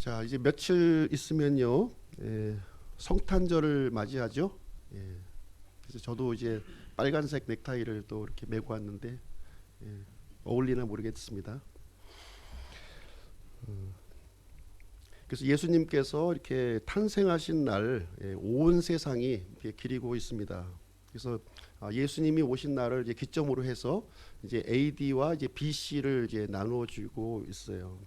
자, 이제 며칠 있으면요, 성탄절을 맞이하죠. 예, 그래서 저도 이제 빨간색 넥타이를 또 이렇게 메고 왔는데 어울리나 모르겠습니다. 그래서 예수님께서 이렇게 탄생하신 날, 온 세상이 이렇게 기리고 있습니다. 그래서 예수님이 오신 날을 이제 기점으로 해서 이제 AD와 이제 BC를 이제 나누어주고 있어요.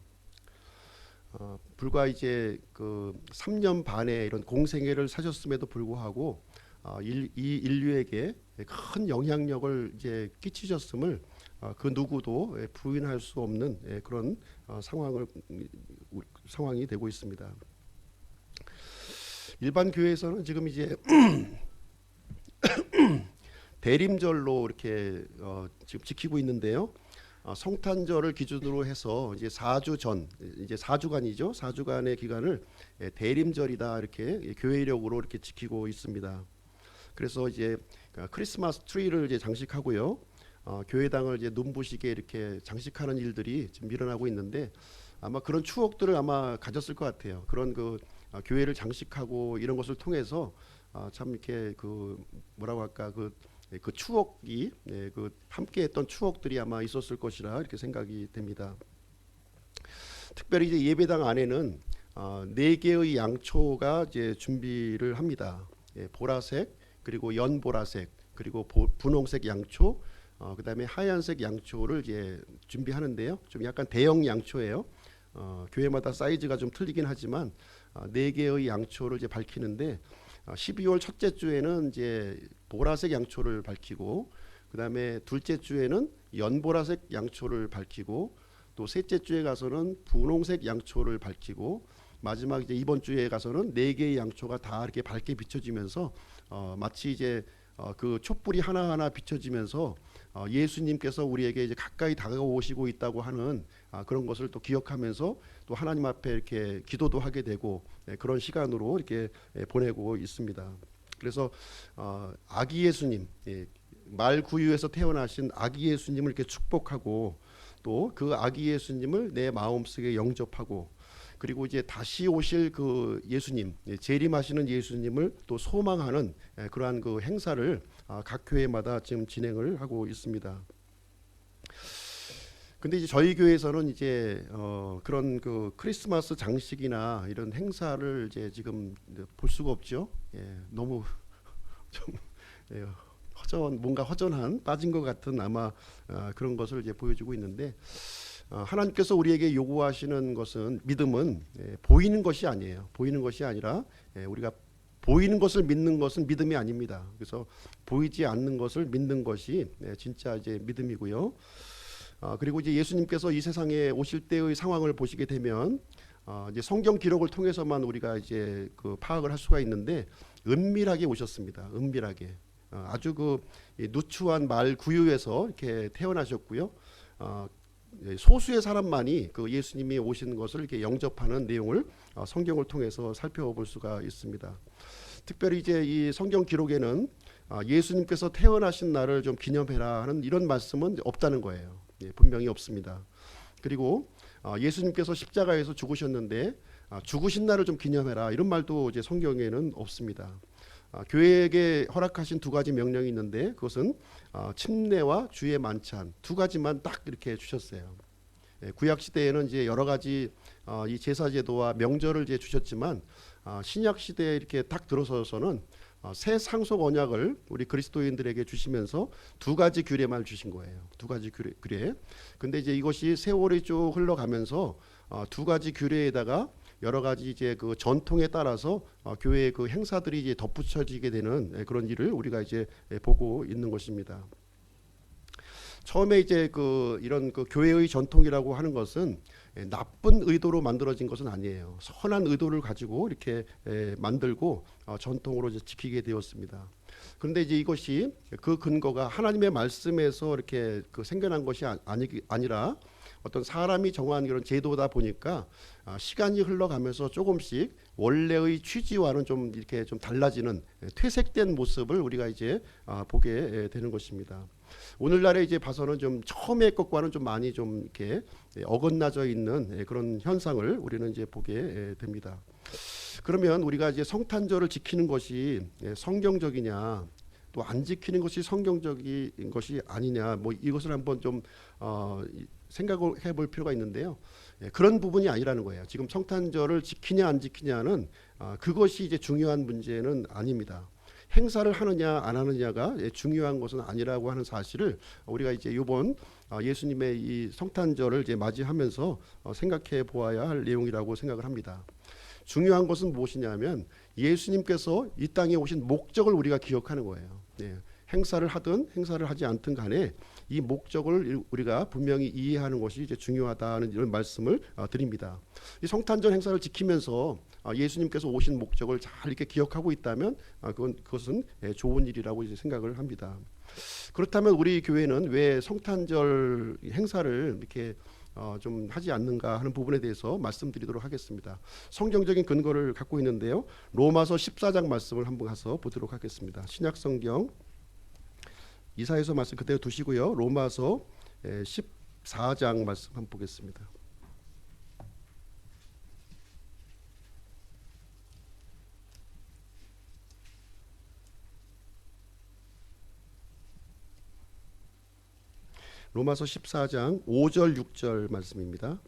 불과 이제 그 3년 반의 이런 공생애를 사셨음에도 불구하고 이 인류에게 큰 영향력을 이제 끼치셨음을 그 누구도 부인할 수 없는 그런 상황이 되고 있습니다. 일반 교회에서는 지금 이제 대림절로 이렇게 지금 지키고 있는데요. 성탄절을 기준으로 해서 이제 4주 전, 이제 4주간이죠. 4주간의 기간을 대림절이다 이렇게 교회력으로 이렇게 지키고 있습니다. 그래서 이제 크리스마스 트리를 이제 장식하고요. 교회당을 이제 눈부시게 이렇게 장식하는 일들이 지금 일어나고 있는데 아마 그런 추억들을 아마 가졌을 것 같아요. 그런 그 교회를 장식하고 이런 것을 통해서 참 이렇게 그 뭐라고 할까 그 추억이 그 함께했던 추억들이 아마 있었을 것이라 이렇게 생각이 됩니다. 특별히 이제 예배당 안에는 네 개의 양초가 이제 준비를 합니다. 보라색 그리고 연보라색 그리고 분홍색 양초 그다음에 하얀색 양초를 이제 준비하는데요. 좀 약간 대형 양초예요. 교회마다 사이즈가 좀 틀리긴 하지만 네 개의 양초를 이제 밝히는데 12월 첫째 주에는 이제 보라색 양초를 밝히고 그다음에 둘째 주에는 연보라색 양초를 밝히고 또 셋째 주에 가서는 분홍색 양초를 밝히고 마지막 이제 이번 주에 가서는 네 개의 양초가 다 이렇게 밝게 비춰지면서 마치 이제 그 촛불이 하나하나 비춰지면서 예수님께서 우리에게 이제 가까이 다가오시고 있다고 하는 그런 것을 또 기억하면서 또 하나님 앞에 이렇게 기도도 하게 되고 그런 시간으로 이렇게 보내고 있습니다. 그래서 아기 예수님, 말 구유에서 태어나신 아기 예수님을 이렇게 축복하고 또 그 아기 예수님을 내 마음속에 영접하고 그리고 이제 다시 오실 그 예수님, 재림하시는 예수님을 또 소망하는 그러한 그 행사를 각 교회마다 지금 진행을 하고 있습니다. 근데 이제 저희 교회에서는 이제 그런 그 크리스마스 장식이나 이런 행사를 이제 지금 볼 수가 없죠. 너무 좀 예, 뭔가 허전한 빠진 것 같은 아마 그런 것을 이제 보여주고 있는데 하나님께서 우리에게 요구하시는 것은 믿음은 보이는 것이 아니에요. 보이는 것이 아니라 우리가 보이는 것을 믿는 것은 믿음이 아닙니다. 그래서 보이지 않는 것을 믿는 것이 진짜 이제 믿음이고요. 그리고 이제 예수님께서 이 세상에 오실 때의 상황을 보시게 되면 이제 성경 기록을 통해서만 우리가 이제 그 파악을 할 수가 있는데 은밀하게 오셨습니다. 은밀하게 아주 그 누추한 말 구유에서 이렇게 태어나셨고요. 소수의 사람만이 그 예수님이 오신 것을 이렇게 영접하는 내용을 성경을 통해서 살펴볼 수가 있습니다. 특별히 이제 이 성경 기록에는 예수님께서 태어나신 날을 좀 기념해라 하는 이런 말씀은 없다는 거예요. 분명히 없습니다. 그리고 예수님께서 십자가에서 죽으셨는데 죽으신 날을 좀 기념해라 이런 말도 이제 성경에는 없습니다. 교회에게 허락하신 두 가지 명령이 있는데 그것은 침례와 주의 만찬 두 가지만 딱 이렇게 주셨어요. 구약 시대에는 이제 여러 가지 이 제사 제도와 명절을 이제 주셨지만 신약 시대에 이렇게 딱 들어서서는 새 상속 언약을 우리 그리스도인들에게 주시면서 두 가지 규례만 주신 거예요. 두 가지 규례. 근데 이제 이것이 세월이 쭉 흘러가면서 두 가지 규례에다가 여러 가지 이제 그 전통에 따라서 교회의 그 행사들이 이제 덧붙여지게 되는 그런 일을 우리가 이제 보고 있는 것입니다. 처음에 이제 그 이런 그 교회의 전통이라고 하는 것은 나쁜 의도로 만들어진 것은 아니에요. 선한 의도를 가지고 이렇게 만들고 전통으로 이제 지키게 되었습니다. 그런데 이제 이것이 그 근거가 하나님의 말씀에서 이렇게 그 생겨난 것이 아니라 어떤 사람이 정한 그런 제도다 보니까 시간이 흘러가면서 조금씩 원래의 취지와는 좀 이렇게 좀 달라지는 퇴색된 모습을 우리가 이제 보게 되는 것입니다. 오늘날에 이제 봐서는 좀 처음의 것과는 좀 많이 좀 이렇게 어긋나져 있는 그런 현상을 우리는 이제 보게 됩니다. 그러면 우리가 이제 성탄절을 지키는 것이 성경적이냐, 또 안 지키는 것이 성경적인 것이 아니냐, 뭐 이것을 한번 좀 생각을 해볼 필요가 있는데요. 그런 부분이 아니라는 거예요. 지금 성탄절을 지키냐 안 지키냐는 그것이 이제 중요한 문제는 아닙니다. 행사를 하느냐 안 하느냐가 중요한 것은 아니라고 하는 사실을 우리가 이제 이번 예수님의 이 성탄절을 이제 맞이하면서 생각해 보아야 할 내용이라고 생각을 합니다. 중요한 것은 무엇이냐면 예수님께서 이 땅에 오신 목적을 우리가 기억하는 거예요. 행사를 하든 행사를 하지 않든 간에 이 목적을 우리가 분명히 이해하는 것이 이제 중요하다는 이런 말씀을 드립니다. 이 성탄절 행사를 지키면서 예수님께서 오신 목적을 잘 이렇게 기억하고 있다면 그것은 좋은 일이라고 이제 생각을 합니다. 그렇다면 우리 교회는 왜 성탄절 행사를 이렇게 좀 하지 않는가 하는 부분에 대해서 말씀드리도록 하겠습니다. 성경적인 근거를 갖고 있는데요. 로마서 14장 말씀을 한번 가서 보도록 하겠습니다. 신약성경 이사야서 말씀 그대로 두시고요. 로마서 14장 말씀 한번 보겠습니다. 로마서 14장 5절 6절 말씀입니다.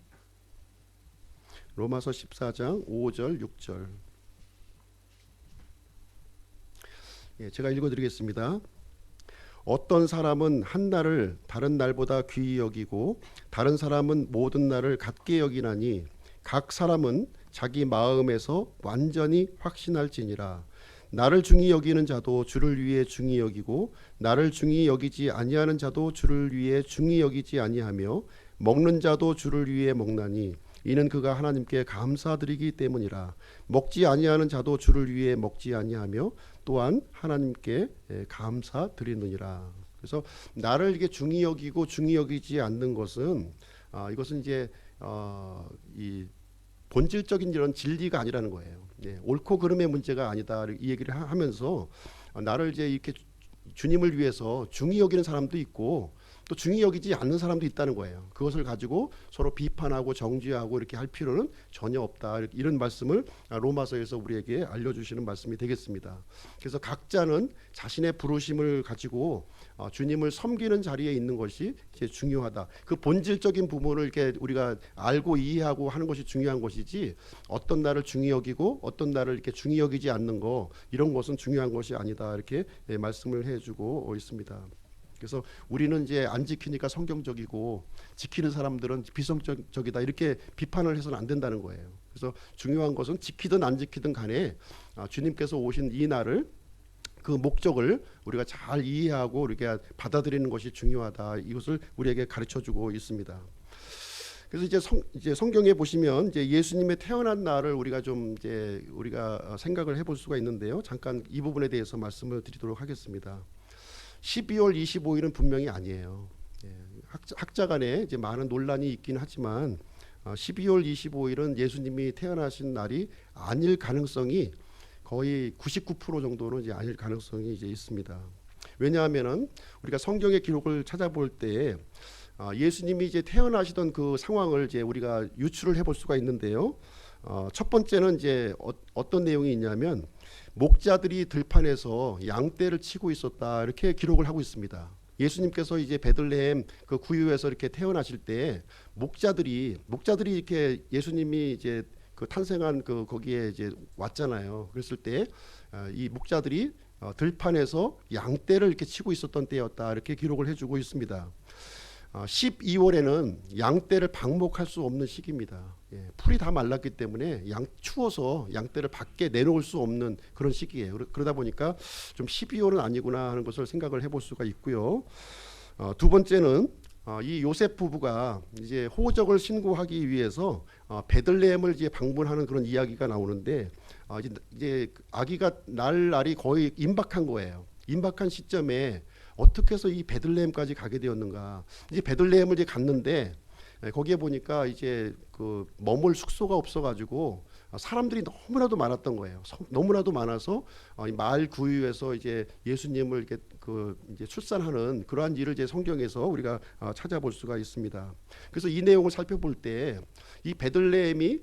로마서 14장 5절 6절. 제가 읽어드리겠습니다. 어떤 사람은 한 날을 다른 날보다 귀히 여기고 다른 사람은 모든 날을 같게 여기나니 각 사람은 자기 마음에서 완전히 확신할지니라. 나를 중히 여기는 자도 주를 위해 중히 여기고 나를 중히 여기지 아니하는 자도 주를 위해 중히 여기지 아니하며 먹는 자도 주를 위해 먹나니 이는 그가 하나님께 감사드리기 때문이라. 먹지 아니하는 자도 주를 위해 먹지 아니하며 또한 하나님께 감사드리느니라. 그래서 나를 이게 중히 여기고 중히 여기지 않는 것은 이것은 이제 이 본질적인 이런 진리가 아니라는 거예요. 옳고 그름의 문제가 아니다 이 얘기를 하면서 나를 이제 이렇게 주님을 위해서 중히 여기는 사람도 있고 또 중히 여기지 않는 사람도 있다는 거예요. 그것을 가지고 서로 비판하고 정죄하고 이렇게 할 필요는 전혀 없다. 이런 말씀을 로마서에서 우리에게 알려주시는 말씀이 되겠습니다. 그래서 각자는 자신의 부르심을 가지고 주님을 섬기는 자리에 있는 것이 이제 중요하다. 그 본질적인 부분을 이렇게 우리가 알고 이해하고 하는 것이 중요한 것이지 어떤 날을 중히 여기고 어떤 날을 이렇게 중히 여기지 않는 거 이런 것은 중요한 것이 아니다. 이렇게 말씀을 해주고 있습니다. 그래서 우리는 이제 안 지키니까 성경적이고 지키는 사람들은 비성적이다 이렇게 비판을 해서는 안 된다는 거예요. 그래서 중요한 것은 지키든 안 지키든 간에 주님께서 오신 이 날을 그 목적을 우리가 잘 이해하고 우리가 받아들이는 것이 중요하다. 이것을 우리에게 가르쳐주고 있습니다. 그래서 이제 성경에 보시면 이제 예수님의 태어난 날을 우리가 좀 이제 우리가 생각을 해볼 수가 있는데요. 잠깐 이 부분에 대해서 말씀을 드리도록 하겠습니다. 12월 25일은 분명히 아니에요. 학자 간에 이제 많은 논란이 있긴 하지만 12월 25일은 예수님이 태어나신 날이 아닐 가능성이 거의 99% 정도는 이제 아닐 가능성이 이제 있습니다. 왜냐하면은 우리가 성경의 기록을 찾아볼 때 예수님이 이제 태어나시던 그 상황을 이제 우리가 유추를 해볼 수가 있는데요. 첫 번째는 이제 어떤 내용이 있냐면 목자들이 들판에서 양떼를 치고 있었다 이렇게 기록을 하고 있습니다. 예수님께서 이제 베들레헴 그 구유에서 이렇게 태어나실 때 목자들이 이렇게 예수님이 이제 그 탄생한 그 거기에 이제 왔잖아요. 그랬을 때 이 목자들이 들판에서 양떼를 이렇게 치고 있었던 때였다 이렇게 기록을 해주고 있습니다. 12월에는 양떼를 방목할 수 없는 시기입니다. 풀이 다 말랐기 때문에 추워서 양떼를 밖에 내놓을 수 없는 그런 시기예요. 그러다 보니까 좀 12월은 아니구나 하는 것을 생각을 해볼 수가 있고요. 두 번째는 이 요셉 부부가 이제 호적을 신고하기 위해서 베들레헴을 이제 방문하는 그런 이야기가 나오는데 이제 아기가 날이 거의 임박한 거예요. 임박한 시점에 어떻게 해서 이 베들레헴까지 가게 되었는가? 이제 베들레헴을 이제 갔는데 거기에 보니까 이제 그 머물 숙소가 없어가지고 사람들이 너무나도 많았던 거예요. 너무나도 많아서 이 마을 구유에서 이제 예수님을 이렇게 그 이제 출산하는 그러한 일을 이제 성경에서 우리가 찾아볼 수가 있습니다. 그래서 이 내용을 살펴볼 때 이 베들레헴이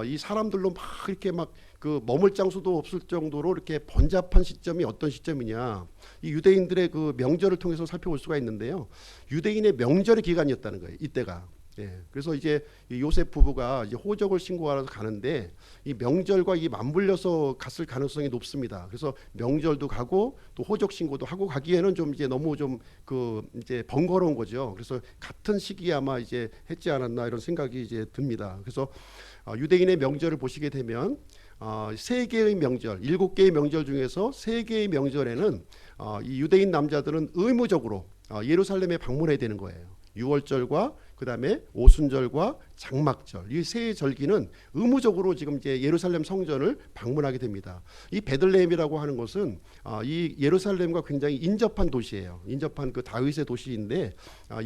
이 사람들로 막 이렇게 막 그 머물 장소도 없을 정도로 이렇게 번잡한 시점이 어떤 시점이냐, 이 유대인들의 그 명절을 통해서 살펴볼 수가 있는데요. 유대인의 명절의 기간이었다는 거예요, 이때가. 예, 그래서 이제 요셉 부부가 이제 호적을 신고하러 가는데 이 명절과 이 맞물려서 갔을 가능성이 높습니다. 그래서 명절도 가고 또 호적 신고도 하고 가기에는 좀 이제 너무 좀 그 이제 번거로운 거죠. 그래서 같은 시기에 아마 이제 했지 않았나 이런 생각이 이제 듭니다. 그래서 유대인의 명절을 보시게 되면 세 개의 명절, 7개의 명절 중에서 3개의 명절에는 이 유대인 남자들은 의무적으로 예루살렘에 방문해야 되는 거예요. 유월절과 그다음에 오순절과 장막절, 이 세 절기는 의무적으로 지금 이제 예루살렘 성전을 방문하게 됩니다. 이 베들레헴이라고 하는 것은 이 예루살렘과 굉장히 인접한 도시예요. 인접한 그 다윗의 도시인데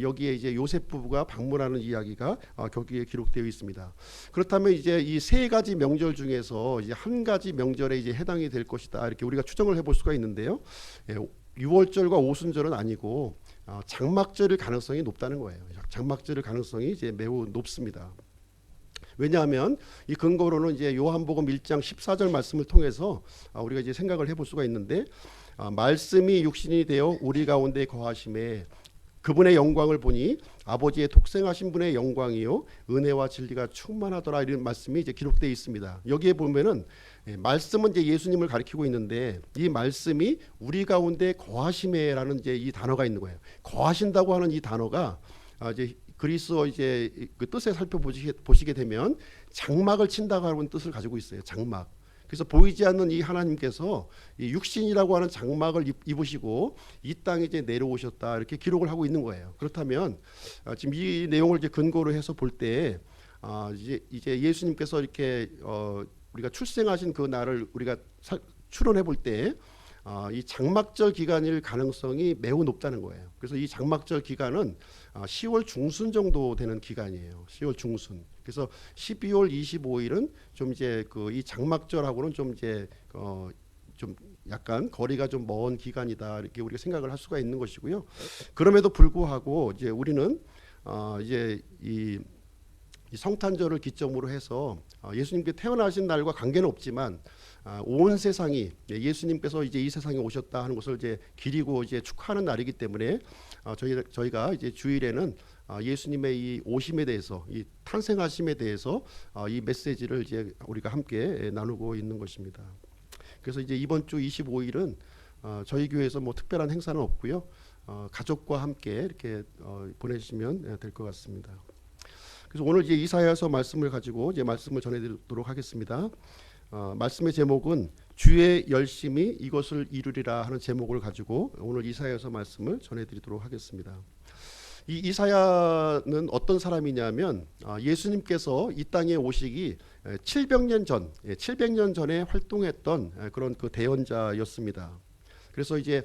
여기에 이제 요셉 부부가 방문하는 이야기가 거기에 기록되어 있습니다. 그렇다면 이제 이 세 가지 명절 중에서 이제 한 가지 명절에 이제 해당이 될 것이다, 이렇게 우리가 추정을 해볼 수가 있는데요. 유월절과 오순절은 아니고 장막절일 가능성이 높다는 거예요. 장막절일 가능성이 이제 매우 높습니다. 왜냐하면 이 근거로는 이제 요한복음 1장 14절 말씀을 통해서 우리가 이제 생각을 해볼 수가 있는데, 말씀이 육신이 되어 우리 가운데 거하심에 그분의 영광을 보니 아버지의 독생하신 분의 영광이요 은혜와 진리가 충만하더라, 이런 말씀이 이제 기록되어 있습니다. 여기에 보면은 말씀은 이제 예수님을 가리키고 있는데 이 말씀이 우리 가운데 거하심에라는 이제 이 단어가 있는 거예요. 거하신다고 하는 이 단어가 이제 그리스어 이제 그 뜻에 살펴보시게 되면 장막을 친다고 하는 뜻을 가지고 있어요. 장막. 그래서 보이지 않는 이 하나님께서 이 육신이라고 하는 장막을 입으시고 이 땅에 이제 내려오셨다, 이렇게 기록을 하고 있는 거예요. 그렇다면 지금 이 내용을 이제 근거로 해서 볼 때 이제 예수님께서 이렇게 우리가 출생하신 그 날을 우리가 추론해 볼 때 이 장막절 기간일 가능성이 매우 높다는 거예요. 그래서 이 장막절 기간은 10월 중순 정도 되는 기간이에요. 10월 중순. 그래서 12월 25일은 좀 이제 그 이 장막절하고는 좀 이제 좀 약간 거리가 좀 먼 기간이다, 이렇게 우리가 생각을 할 수가 있는 것이고요. 그럼에도 불구하고 이제 우리는 이제 이 성탄절을 기점으로 해서 예수님께 태어나신 날과 관계는 없지만 온 세상이 예수님께서 이제 이 세상에 오셨다 하는 것을 이제 기리고 이제 축하하는 날이기 때문에 저희가 이제 주일에는 예수님의 이 오심에 대해서, 이 탄생하심에 대해서 이 메시지를 이제 우리가 함께 나누고 있는 것입니다. 그래서 이제 이번 주 25일은 저희 교회에서 뭐 특별한 행사는 없고요. 가족과 함께 이렇게 보내주시면 될 것 같습니다. 그래서 오늘 이제 이사야서 말씀을 가지고 이제 말씀을 전해드리도록 하겠습니다. 말씀의 제목은 주의 열심이 이것을 이루리라 하는 제목을 가지고 오늘 이사야서 말씀을 전해드리도록 하겠습니다. 이 이사야는 어떤 사람이냐면 예수님께서 이 땅에 오시기 700년 전에 활동했던 그런 그 대언자였습니다. 그래서 이제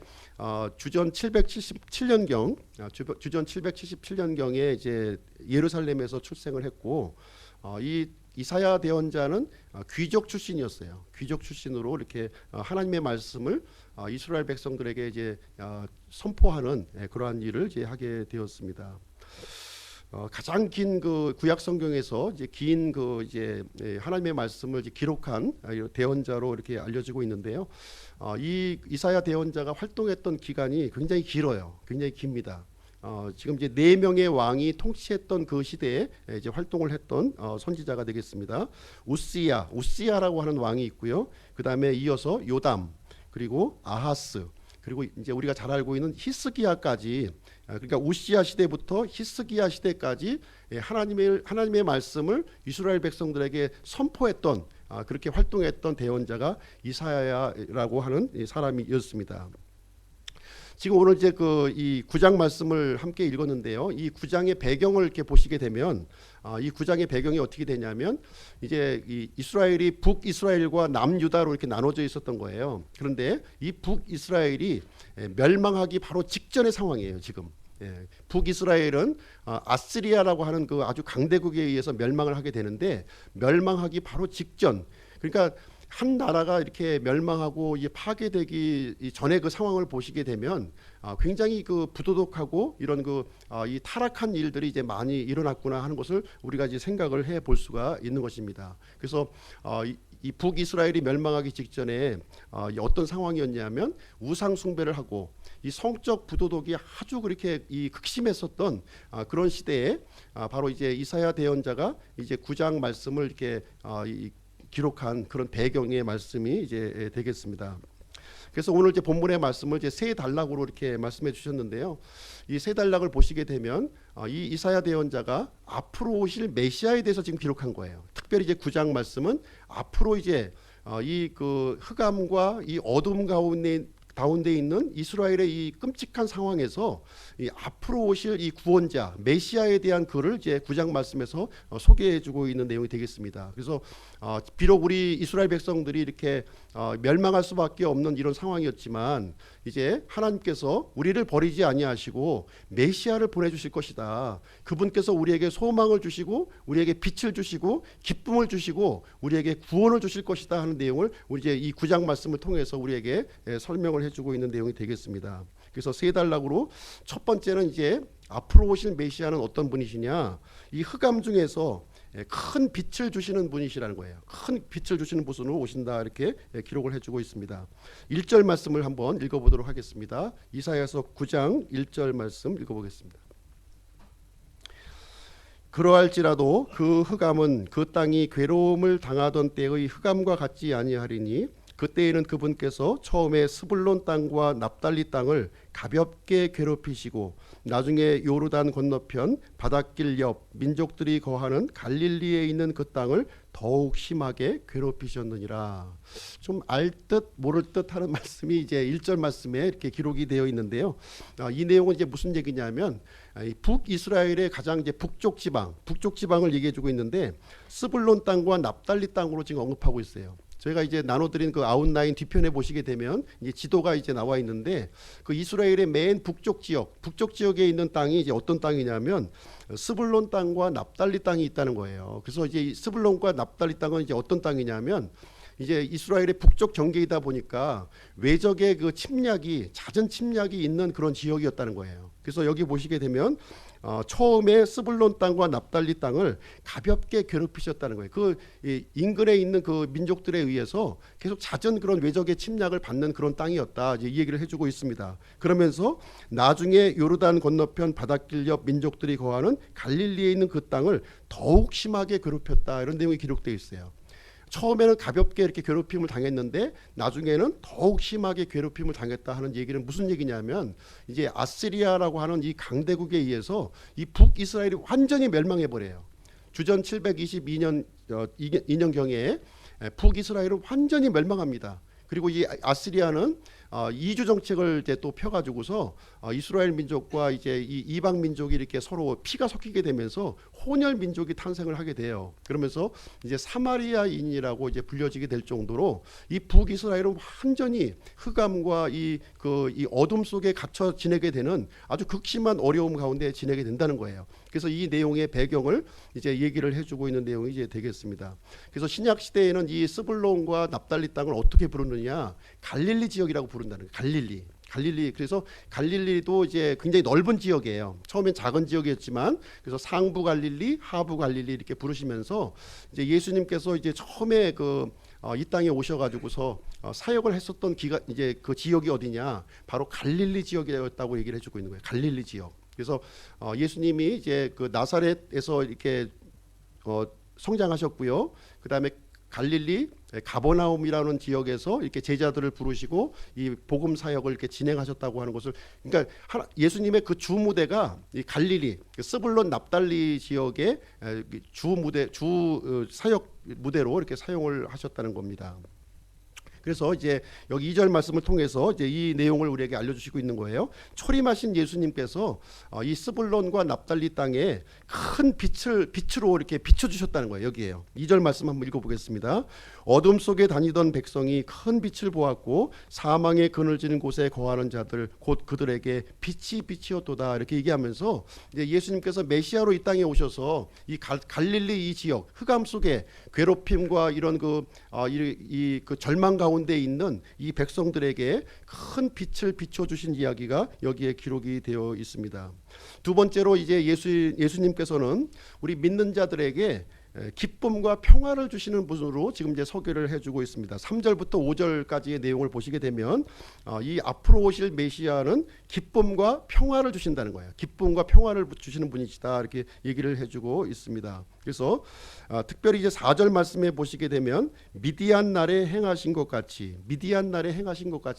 주전 777년경 주전 777년경에 이제 예루살렘에서 출생을 했고, 이 이사야 대언자는 귀족 출신이었어요. 귀족 출신으로 이렇게 하나님의 말씀을 이스라엘 백성들에게 이제 선포하는 그러한 일을 이제 하게 되었습니다. 가장 긴 그 구약 성경에서 이제 긴 그 이제 하나님의 말씀을 이제 기록한 대언자로 이렇게 알려지고 있는데요. 이 이사야 대언자가 활동했던 기간이 굉장히 길어요. 굉장히 깁니다. 지금 이제 4명의 왕이 통치했던 그 시대에 이제 활동을 했던 선지자가 되겠습니다. 우시야라고 하는 왕이 있고요. 그 다음에 이어서 요담, 그리고 아하스, 그리고 이제 우리가 잘 알고 있는 히스기야까지, 그러니까 우시야 시대부터 히스기야 시대까지 하나님의 말씀을 이스라엘 백성들에게 선포했던, 그렇게 활동했던 대언자가 이사야라고 하는 사람이었습니다. 지금 오늘 이제 이 9장 말씀을 함께 읽었는데요. 이 9장의 배경을 이렇게 보시게 되면 이 9장의 배경이 어떻게 되냐면 이제 이 이스라엘이 북이스라엘과 남유다로 이렇게 나눠져 있었던 거예요. 그런데 이 북이스라엘이 멸망하기 바로 직전의 상황이에요. 지금 예, 북이스라엘은 아스리아라고 하는 그 아주 강대국에 의해서 멸망을 하게 되는데 멸망하기 바로 직전, 그러니까 한 나라가 이렇게 멸망하고 이 파괴되기 전에 그 상황을 보시게 되면 굉장히 그 부도덕하고 이런 이 타락한 일들이 이제 많이 일어났구나 하는 것을 우리가 이제 생각을 해 볼 수가 있는 것입니다. 그래서 이 북이스라엘이 멸망하기 직전에 어떤 상황이었냐면 우상 숭배를 하고 이 성적 부도덕이 아주 그렇게 이 극심했었던 그런 시대에 바로 이제 이사야 대언자가 이제 9장 말씀을 이렇게 기록한 그런 배경의 말씀이 이제 되겠습니다. 그래서 오늘 이제 본문의 말씀을 이제 세 단락으로 이렇게 말씀해 주셨는데요. 이 세 단락을 보시게 되면 이 이사야 대언자가 앞으로 오실 메시아에 대해서 지금 기록한 거예요. 특별히 이제 9장 말씀은 앞으로 이제 이 그 흑암과 이 어둠 가운데 있는 이스라엘의 이 끔찍한 상황에서 이 앞으로 오실 이 구원자 메시아에 대한 글을 이제 9장 말씀에서 소개해주고 있는 내용이 되겠습니다. 그래서 비록 우리 이스라엘 백성들이 이렇게 멸망할 수밖에 없는 이런 상황이었지만 이제 하나님께서 우리를 버리지 아니하시고 메시아를 보내주실 것이다. 그분께서 우리에게 소망을 주시고 우리에게 빛을 주시고 기쁨을 주시고 우리에게 구원을 주실 것이다 하는 내용을 우리 이제 이 9장 말씀을 통해서 우리에게 설명을 해주고 있는 내용이 되겠습니다. 그래서 세 단락으로 첫 번째는 이제 앞으로 오실 메시아는 어떤 분이시냐, 이 흑암 중에서 큰 빛을 주시는 분이시라는 거예요. 큰 빛을 주시는 분으로 오신다 이렇게 기록을 해주고 있습니다. 1절 말씀을 한번 읽어보도록 하겠습니다. 이사야서 9장 1절 말씀 읽어보겠습니다. 그러할지라도 그 흑암은 그 땅이 괴로움을 당하던 때의 흑암과 같지 아니하리니 그때에는 그분께서 처음에 스불론 땅과 납달리 땅을 가볍게 괴롭히시고 나중에 요르단 건너편 바닷길 옆 민족들이 거하는 갈릴리에 있는 그 땅을 더욱 심하게 괴롭히셨느니라. 좀 알 듯 모를 듯 하는 말씀이 이제 1절 말씀에 이렇게 기록이 되어 있는데요. 이 내용은 이제 무슨 얘기냐면 북이스라엘의 가장 이제 북쪽 지방을 얘기해 주고 있는데 스불론 땅과 납달리 땅으로 지금 언급하고 있어요. 저희가 이제 나눠드린 그 아웃라인 뒤편에 보시게 되면 이제 지도가 이제 나와 있는데 그 이스라엘의 맨 북쪽 지역에 있는 땅이 이제 어떤 땅이냐면 스불론 땅과 납달리 땅이 있다는 거예요. 그래서 이제 이 스불론과 납달리 땅은 이제 어떤 땅이냐면 이제 이스라엘의 북쪽 경계이다 보니까 외적의 그 잦은 침략이 있는 그런 지역이었다는 거예요. 그래서 여기 보시게 되면 처음에 스불론 땅과 납달리 땅을 가볍게 괴롭히셨다는 거예요. 그 인근에 있는 그 민족들에 의해서 계속 잦은 그런 외적의 침략을 받는 그런 땅이었다. 이제 이 얘기를 해주고 있습니다. 그러면서 나중에 요르단 건너편 바닷길 옆 민족들이 거하는 갈릴리에 있는 그 땅을 더욱 심하게 괴롭혔다. 이런 내용이 기록되어 있어요. 처음에는 가볍게 이렇게 괴롭힘을 당했는데 나중에는 더욱 심하게 괴롭힘을 당했다 하는 얘기는 무슨 얘기냐면 이제 아스리아라고 하는 이 강대국에 의해서 이 북이스라엘이 완전히 멸망해 버려요. 주전 722년 2년경에 북이스라엘은 완전히 멸망합니다. 그리고 이 아스리아는 이주 정책을 이제 또 펴가지고서 이스라엘 민족과 이제 이 이방 민족이 이렇게 서로 피가 섞이게 되면서 혼혈 민족이 탄생을 하게 돼요. 그러면서 이제 사마리아인이라고 이제 불려지게 될 정도로 이 북이스라엘은 완전히 흑암과 이 어둠 속에 갇혀 지내게 되는 아주 극심한 어려움 가운데 지내게 된다는 거예요. 그래서 이 내용의 배경을 이제 얘기를 해주고 있는 내용이 이제 되겠습니다. 그래서 신약 시대에는 이 스불론과 납달리 땅을 어떻게 부르느냐, 갈릴리 지역이라고 부른다는 거예요. 갈릴리. 그래서 갈릴리도 이제 굉장히 넓은 지역이에요. 처음엔 작은 지역이었지만 그래서 상부 갈릴리, 하부 갈릴리 이렇게 부르시면서 이제 예수님께서 이제 처음에 이 땅에 오셔가지고서 사역을 했었던 이제 그 지역이 어디냐, 바로 갈릴리 지역이었다고 얘기를 해주고 있는 거예요. 갈릴리 지역. 그래서 예수님이 이제 그 나사렛에서 이렇게 성장하셨고요. 그 다음에 갈릴리 가버나움이라는 지역에서 이렇게 제자들을 부르시고 이 복음 사역을 이렇게 진행하셨다고 하는 것을, 그러니까 예수님의 그 주 무대가 이 갈릴리 스불론 납달리 지역의 주 사역 무대로 이렇게 사용을 하셨다는 겁니다. 그래서 이제 여기 2절 말씀을 통해서 이제 이 내용을 우리에게 알려주시고 있는 거예요. 초림하신 예수님께서 이 스불론과 납달리 땅에 큰 빛으로 이렇게 비춰주셨다는 거예요. 여기에요. 2절 말씀 한번 읽어보겠습니다. 어둠 속에 다니던 백성이 큰 빛을 보았고 사망의 그늘지는 곳에 거하는 자들 곧 그들에게 빛이 빛이었도다. 이렇게 얘기하면서 이제 예수님께서 메시아로 이 땅에 오셔서 이 갈릴리 이 지역 흑암 속에 괴롭힘과 이런 그 절망 가운데 있는 이 백성들에게 큰 빛을 비춰주신 이야기가 여기에 기록이 되어 있습니다. 두 번째로 이제 예수님께서는 우리 믿는 자들에게 기쁨과 평화를 주시는 분으로 지금 이제 소개를 해주고 있습니다. 3절부터 5절까지의 내용을 보시게 되면 이 앞으로 오실 메시아는 기쁨과 평화를 주신다는 거예요. 기쁨과 평화를 주시는 분이시다 이렇게 얘기를 해주고 있습니다. 그래서 특별히 이제 4절 말씀에 보시게 되면 미디안 날에 행하신 것 같이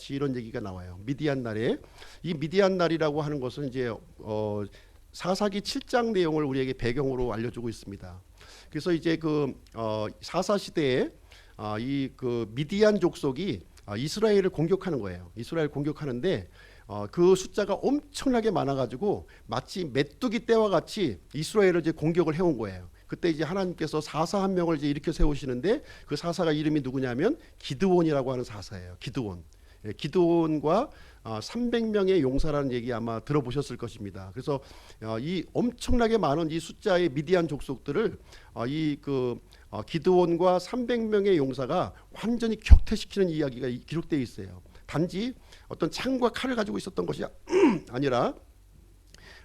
이런 얘기가 나와요. 미디안 날에 이 미디안 날이라고 하는 것은 이제 사사기 7장 내용을 우리에게 배경으로 알려주고 있습니다. 그래서 이제 그 사사 시대에 이 그 미디안 족속이 이스라엘을 공격하는 거예요. 이스라엘 공격하는데 그 숫자가 엄청나게 많아가지고 마치 메뚜기 떼와 같이 이스라엘을 이제 공격을 해온 거예요. 그때 이제 하나님께서 사사 한 명을 이제 일으켜 세우시는데 그 사사가 이름이 누구냐면 기드온이라고 하는 사사예요. 기드온과 300명의 용사라는 얘기 아마 들어보셨을 것입니다. 그래서 이 엄청나게 많은 이 숫자의 미디안 족속들을 기드온과 300명의 용사가 완전히 격퇴시키는 이야기가 기록되어 있어요. 단지 어떤 창과 칼을 가지고 있었던 것이 아니라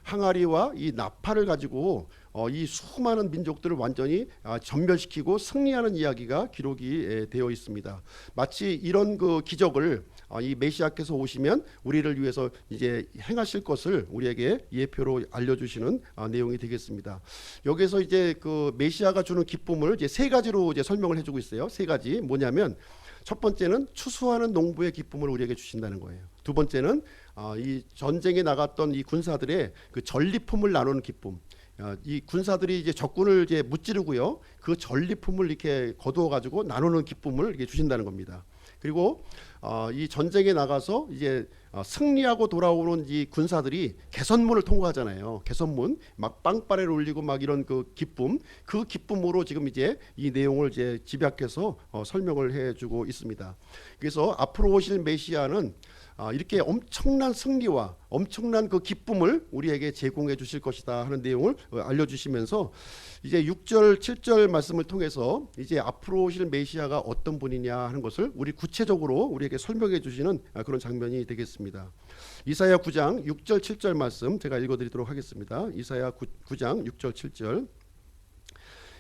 항아리와 이 나팔을 가지고 이 수많은 민족들을 완전히 전멸시키고 승리하는 이야기가 기록이 되어 있습니다. 마치 이런 그 기적을 이 메시아께서 오시면 우리를 위해서 이제 행하실 것을 우리에게 예표로 알려주시는 내용이 되겠습니다. 여기서 이제 그 메시아가 주는 기쁨을 이제 세 가지로 이제 설명을 해주고 있어요. 세 가지 뭐냐면 첫 번째는 추수하는 농부의 기쁨을 우리에게 주신다는 거예요. 두 번째는 이 전쟁에 나갔던 이 군사들의 그 전리품을 나누는 기쁨. 이 군사들이 이제 적군을 이제 무찌르고요, 그 전리품을 이렇게 거두어 가지고 나누는 기쁨을 이렇게 주신다는 겁니다. 그리고 이 전쟁에 나가서 이제 승리하고 돌아오는 이 군사들이 개선문을 통과하잖아요. 개선문 막 빵빠레를 울리고 막 이런 그 기쁨으로 지금 이제 이 내용을 이제 집약해서 설명을 해주고 있습니다. 그래서 앞으로 오실 메시아는 이렇게 엄청난 승리와 엄청난 그 기쁨을 우리에게 제공해 주실 것이다 하는 내용을 알려주시면서 이제 6절 7절 말씀을 통해서 이제 앞으로 오실 메시아가 어떤 분이냐 하는 것을 우리 구체적으로 우리에게 설명해 주시는 그런 장면이 되겠습니다. 이사야 9장 6절 7절 말씀 제가 읽어드리도록 하겠습니다. 이사야 9장 6절 7절.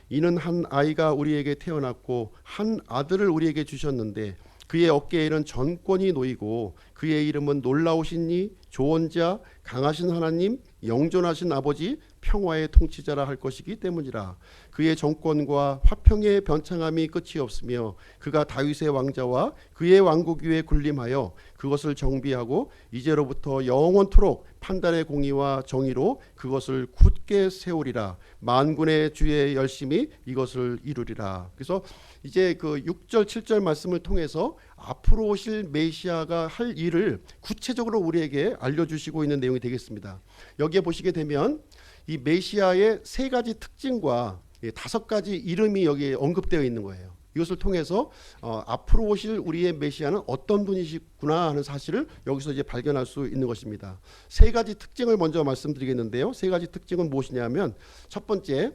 이는 한 아이가 우리에게 태어났고 한 아들을 우리에게 주셨는데 그의 어깨에는 전권이 놓이고 그의 이름은 놀라우신 이, 조언자, 강하신 하나님, 영존하신 아버지, 평화의 통치자라 할 것이기 때문이라. 그의 정권과 화평의 변창함이 끝이 없으며 그가 다윗의 왕자와 그의 왕국 위에 군림하여 그것을 정비하고 이제로부터 영원토록 판단의 공의와 정의로 그것을 굳게 세우리라. 만군의 주의 열심히 이것을 이루리라. 그래서 이제 그 6절 7절 말씀을 통해서 앞으로 오실 메시아가 할 일을 구체적으로 우리에게 알려주시고 있는 내용이 되겠습니다. 여기에 보시게 되면 이 메시아의 세 가지 특징과 5가지 이름이 여기에 언급되어 있는 거예요. 이것을 통해서 앞으로 오실 우리의 메시아는 어떤 분이시구나 하는 사실을 여기서 이제 발견할 수 있는 것입니다. 세 가지 특징을 먼저 말씀드리겠는데요. 세 가지 특징은 무엇이냐면 첫 번째,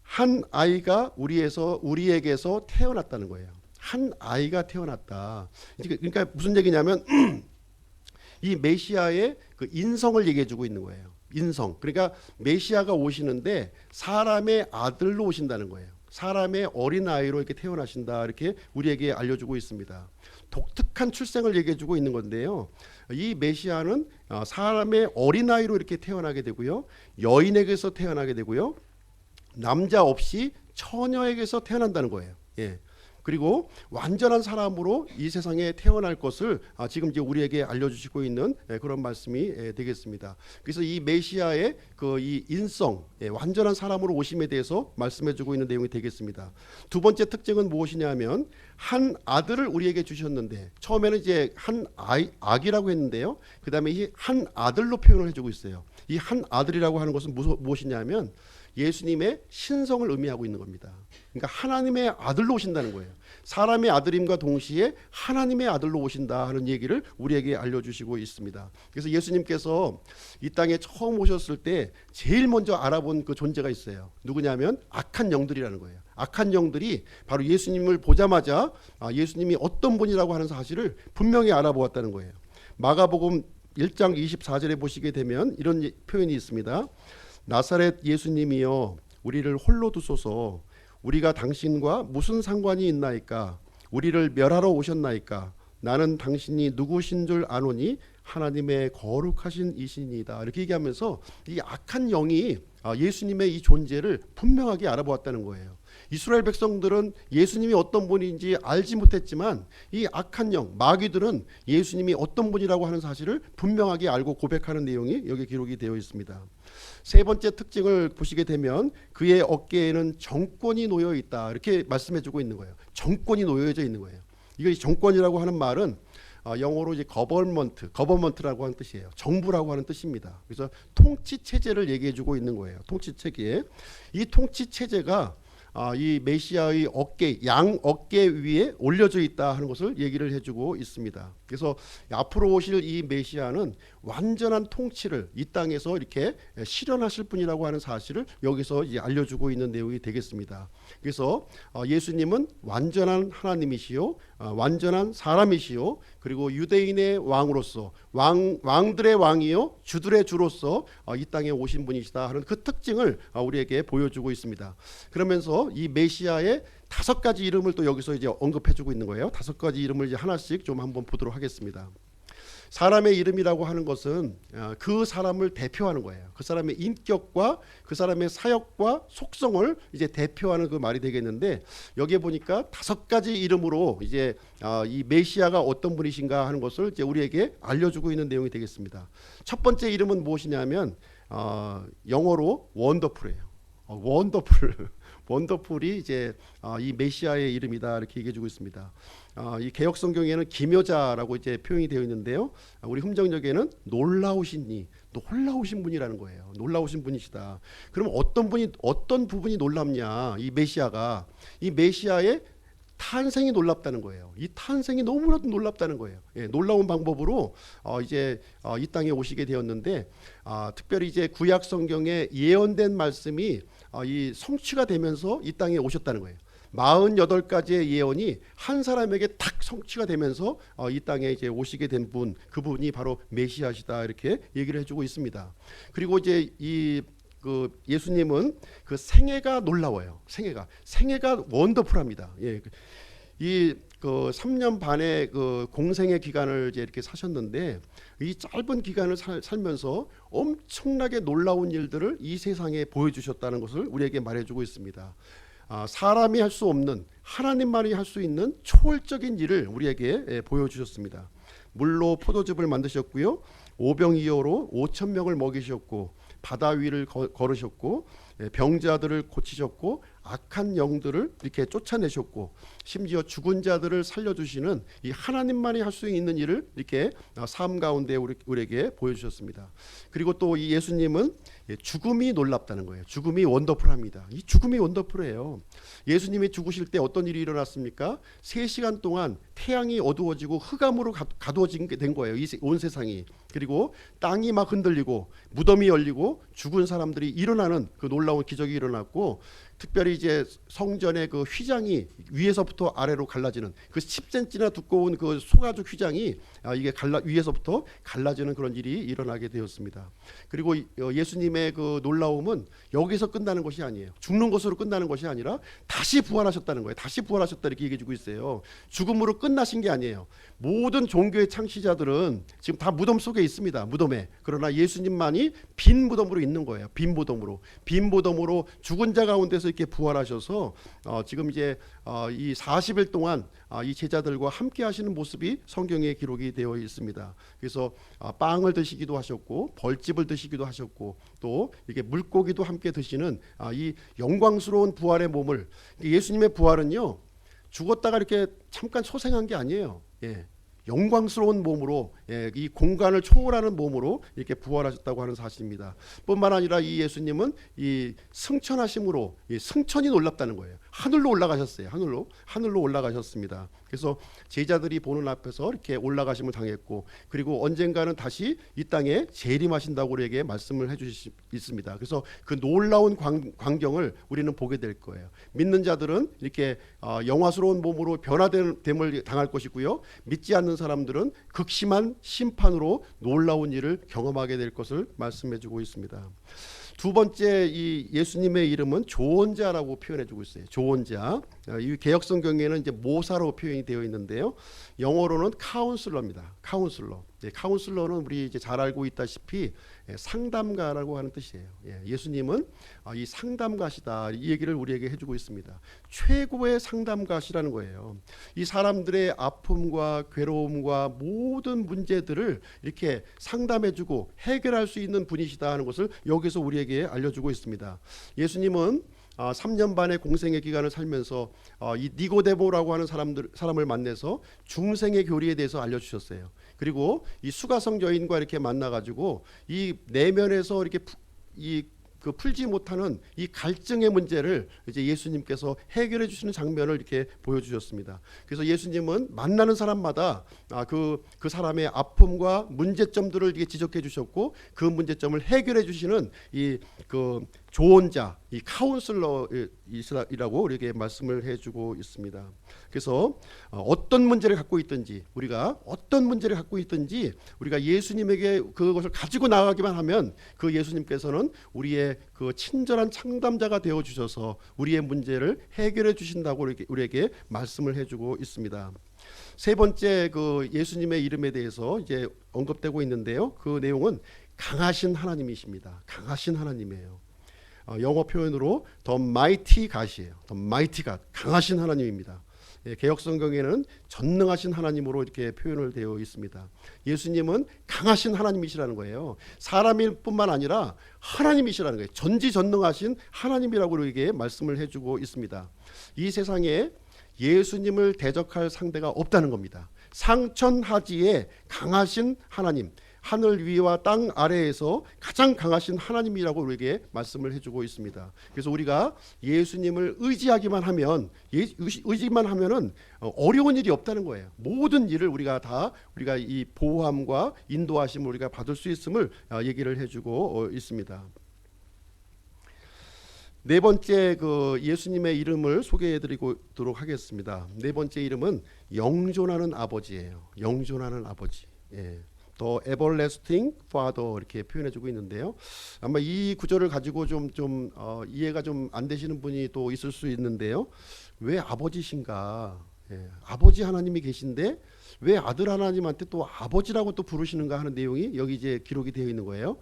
한 아이가 우리에게서 태어났다는 거예요. 한 아이가 태어났다. 그러니까 무슨 얘기냐면 이 메시아의 그 인성을 얘기해 주고 있는 거예요. 인성. 그러니까 메시아가 오시는데 사람의 아들로 오신다는 거예요. 사람의 어린아이로 이렇게 태어나신다, 이렇게 우리에게 알려주고 있습니다. 독특한 출생을 얘기해 주고 있는 건데요, 이 메시아는 사람의 어린아이로 이렇게 태어나게 되고요, 여인에게서 태어나게 되고요, 남자 없이 처녀에게서 태어난다는 거예요. 예. 그리고 완전한 사람으로 이 세상에 태어날 것을 지금 이제 우리에게 알려주시고 있는 그런 말씀이 되겠습니다. 그래서 이 메시아의 그 이 인성, 완전한 사람으로 오심에 대해서 말씀해주고 있는 내용이 되겠습니다. 두 번째 특징은 무엇이냐면 한 아들을 우리에게 주셨는데, 처음에는 이제 한 아기라고 했는데요. 그 다음에 이 한 아들로 표현을 해주고 있어요. 이 한 아들이라고 하는 것은 무엇이냐면 예수님의 신성을 의미하고 있는 겁니다. 그러니까 하나님의 아들로 오신다는 거예요. 사람의 아들임과 동시에 하나님의 아들로 오신다 하는 얘기를 우리에게 알려주시고 있습니다. 그래서 예수님께서 이 땅에 처음 오셨을 때 제일 먼저 알아본 그 존재가 있어요. 누구냐면 악한 영들이라는 거예요. 악한 영들이 바로 예수님을 보자마자 예수님이 어떤 분이라고 하는 사실을 분명히 알아보았다는 거예요. 마가복음 1장 24절에 보시게 되면 이런 표현이 있습니다. 나사렛 예수님이여 우리를 홀로 두소서. 우리가 당신과 무슨 상관이 있나이까? 우리를 멸하러 오셨나이까? 나는 당신이 누구신 줄 아노니 하나님의 거룩하신 이신이다. 이렇게 얘기하면서 이 악한 영이 예수님의 이 존재를 분명하게 알아보았다는 거예요. 이스라엘 백성들은 예수님이 어떤 분인지 알지 못했지만 이 악한 영, 마귀들은 예수님이 어떤 분이라고 하는 사실을 분명하게 알고 고백하는 내용이 여기 기록이 되어 있습니다. 세 번째 특징을 보시게 되면 그의 어깨에는 정권이 놓여 있다. 이렇게 말씀해주고 있는 거예요. 정권이 놓여져 있는 거예요. 이거 정권이라고 하는 말은 영어로 이제 거버먼트라고 하는 뜻이에요. 정부라고 하는 뜻입니다. 그래서 통치 체제를 얘기해주고 있는 거예요. 통치 체계. 이 통치 체제가 이 메시아의 양 어깨 위에 올려져 있다 하는 것을 얘기를 해주고 있습니다. 그래서 앞으로 오실 이 메시아는 완전한 통치를 이 땅에서 이렇게 실현하실 분이라고 하는 사실을 여기서 이제 알려주고 있는 내용이 되겠습니다. 그래서 예수님은 완전한 하나님이시요, 완전한 사람이시요, 그리고 유대인의 왕으로서 왕들의 왕이요 주들의 주로서 이 땅에 오신 분이시다 하는 그 특징을 우리에게 보여주고 있습니다. 그러면서 이 메시아의 5가지 이름을 또 여기서 이제 언급해주고 있는 거예요. 5가지 이름을 이제 하나씩 좀 한번 보도록 하겠습니다. 사람의 이름이라고 하는 것은 그 사람을 대표하는 거예요. 그 사람의 인격과 그 사람의 사역과 속성을 이제 대표하는 그 말이 되겠는데, 여기에 보니까 5가지 이름으로 이제 이 메시아가 어떤 분이신가 하는 것을 이제 우리에게 알려주고 있는 내용이 되겠습니다. 첫 번째 이름은 무엇이냐면 영어로 원더풀이에요. 원더풀이 이제 이 메시아의 이름이다 이렇게 얘기해주고 있습니다. 이 개역 성경에는 기묘자라고 이제 표현이 되어 있는데요. 우리 흠정역에는 놀라우신 분이라는 거예요. 놀라우신 분이시다. 그럼 어떤 부분이 놀랍냐? 이 메시아의 탄생이 놀랍다는 거예요. 이 탄생이 너무나도 놀랍다는 거예요. 놀라운 방법으로 이제 이 땅에 오시게 되었는데, 특별히 이제 구약 성경에 예언된 말씀이 이 성취가 되면서 이 땅에 오셨다는 거예요. 48가지의 예언이 한 사람에게 탁 성취가 되면서 이 땅에 이제 오시게 된 분, 그분이 바로 메시아시다 이렇게 얘기를 해주고 있습니다. 그리고 이제 그 예수님은 그 생애가 놀라워요. 생애가 원더풀합니다. 그 3년 반의 그 공생의 기간을 이제 이렇게 사셨는데, 이 짧은 기간을 살면서 엄청나게 놀라운 일들을 이 세상에 보여주셨다는 것을 우리에게 말해주고 있습니다. 사람이 할 수 없는, 하나님만이 할 수 있는 초월적인 일을 우리에게 보여주셨습니다. 물로 포도즙을 만드셨고요, 오병이어로 5,000명을 먹이셨고, 바다 위를 걸으셨고, 병자들을 고치셨고, 악한 영들을 이렇게 쫓아내셨고, 심지어 죽은 자들을 살려주시는 이 하나님만이 할 수 있는 일을 이렇게 삶 가운데 우리에게 보여주셨습니다. 그리고 또 이 예수님은 죽음이 놀랍다는 거예요. 죽음이 원더풀합니다. 이 죽음이 원더풀해요. 예수님이 죽으실 때 어떤 일이 일어났습니까? 3시간 동안 태양이 어두워지고 흑암으로 가두어진 게 된 거예요. 온 세상이. 그리고 땅이 막 흔들리고 무덤이 열리고 죽은 사람들이 일어나는 그 놀라운 기적이 일어났고, 특별히 이제 성전의 그 휘장이 위에서부터 아래로 갈라지는, 그 10cm나 두꺼운 그 소가죽 휘장이 이게 위에서부터 갈라지는 그런 일이 일어나게 되었습니다. 그리고 예수님의 그 놀라움은 여기서 끝나는 것이 아니에요. 죽는 것으로 끝나는 것이 아니라 다시 부활하셨다는 거예요. 다시 부활하셨다 이렇게 얘기해주고 있어요. 죽음으로 끝나신 게 아니에요. 모든 종교의 창시자들은 지금 다 무덤 속에 있습니다. 무덤에. 그러나 예수님만이 빈 무덤으로 있는 거예요. 빈 무덤으로 죽은 자 가운데서 이렇게 부활하셔서 지금 이제 이 40일 동안 이 제자들과 함께 하시는 모습이 성경에 기록이 되어 있습니다. 그래서 빵을 드시기도 하셨고 벌집을 드시기도 하셨고 또 이렇게 물고기도 함께 드시는 이 영광스러운 부활의 몸을, 예수님의 부활은요 죽었다가 이렇게 잠깐 소생한 게 아니에요. 영광스러운 몸으로, 이 공간을 초월하는 몸으로 이렇게 부활하셨다고 하는 사실입니다. 뿐만 아니라 이 예수님은 이 승천하심으로, 이 승천이 놀랍다는 거예요. 하늘로 올라가셨어요. 하늘로 올라가셨습니다. 그래서 제자들이 보는 앞에서 이렇게 올라가심을 당했고, 그리고 언젠가는 다시 이 땅에 재림하신다고 우리에게 말씀을 해주셨습니다. 그래서 그 놀라운 광경을 우리는 보게 될 거예요. 믿는 자들은 이렇게 영화스러운 몸으로 변화됨을 당할 것이고요, 믿지 않는 사람들은 극심한 심판으로 놀라운 일을 경험하게 될 것을 말씀해주고 있습니다. 두 번째, 이 예수님의 이름은 조언자라고 표현해주고 있어요. 조언자. 이 개역성경에는 이제 모사로 표현이 되어 있는데요, 영어로는 카운슬러입니다. 카운슬러. 카운슬러는 우리 이제 잘 알고 있다시피 상담가라고 하는 뜻이에요. 예수님은 이 상담가시다, 이 얘기를 우리에게 해주고 있습니다. 최고의 상담가시라는 거예요. 이 사람들의 아픔과 괴로움과 모든 문제들을 이렇게 상담해주고 해결할 수 있는 분이시다 하는 것을 여기서 우리에게 알려주고 있습니다. 예수님은 3년 반의 공생의 기간을 살면서 이 니고데모라고 하는 사람을 만나서 중생의 교리에 대해서 알려주셨어요. 그리고 이 수가성 여인과 이렇게 만나가지고 이 내면에서 이렇게 그 풀지 못하는 이 갈증의 문제를 이제 예수님께서 해결해 주시는 장면을 이렇게 보여주셨습니다. 그래서 예수님은 만나는 사람마다 그 사람의 아픔과 문제점들을 이렇게 지적해 주셨고, 그 문제점을 해결해 주시는 그 조언자, 이 카운슬러이라고 우리에게 말씀을 해주고 있습니다. 그래서 어떤 문제를 갖고 있든지, 우리가 예수님에게 그것을 가지고 나가기만 하면 그 예수님께서는 우리의 그 친절한 상담자가 되어 주셔서 우리의 문제를 해결해 주신다고 우리에게 말씀을 해주고 있습니다. 세 번째, 그 예수님의 이름에 대해서 이제 언급되고 있는데요, 그 내용은 강하신 하나님이십니다. 강하신 하나님이에요. 영어 표현으로 The Mighty God이에요. The Mighty God, 강하신 하나님입니다. 개역성경에는 전능하신 하나님으로 이렇게 표현을 되어 있습니다. 예수님은 강하신 하나님이시라는 거예요. 사람일 뿐만 아니라 하나님이시라는 거예요. 전지전능하신 하나님이라고 우리에게 말씀을 해주고 있습니다. 이 세상에 예수님을 대적할 상대가 없다는 겁니다. 상천하지에 강하신 하나님, 하늘 위와 땅 아래에서 가장 강하신 하나님이라고 우리에게 말씀을 해주고 있습니다. 그래서 우리가 예수님을 의지하기만 하면은 어려운 일이 없다는 거예요. 모든 일을 우리가 이 보호함과 인도하심을 우리가 받을 수 있음을 얘기를 해주고 있습니다. 네 번째, 그 예수님의 이름을 소개해드리도록 하겠습니다. 네 번째 이름은 영존하는 아버지예요. 영존하는 아버지. The Everlasting Father 이렇게 표현해주고 있는데요, 아마 이 구절을 가지고 좀 이해가 좀 안 되시는 분이 또 있을 수 있는데요, 왜 아버지신가? 아버지 하나님이 계신데 왜 아들 하나님한테 또 아버지라고 또 부르시는가 하는 내용이 여기 이제 기록이 되어 있는 거예요.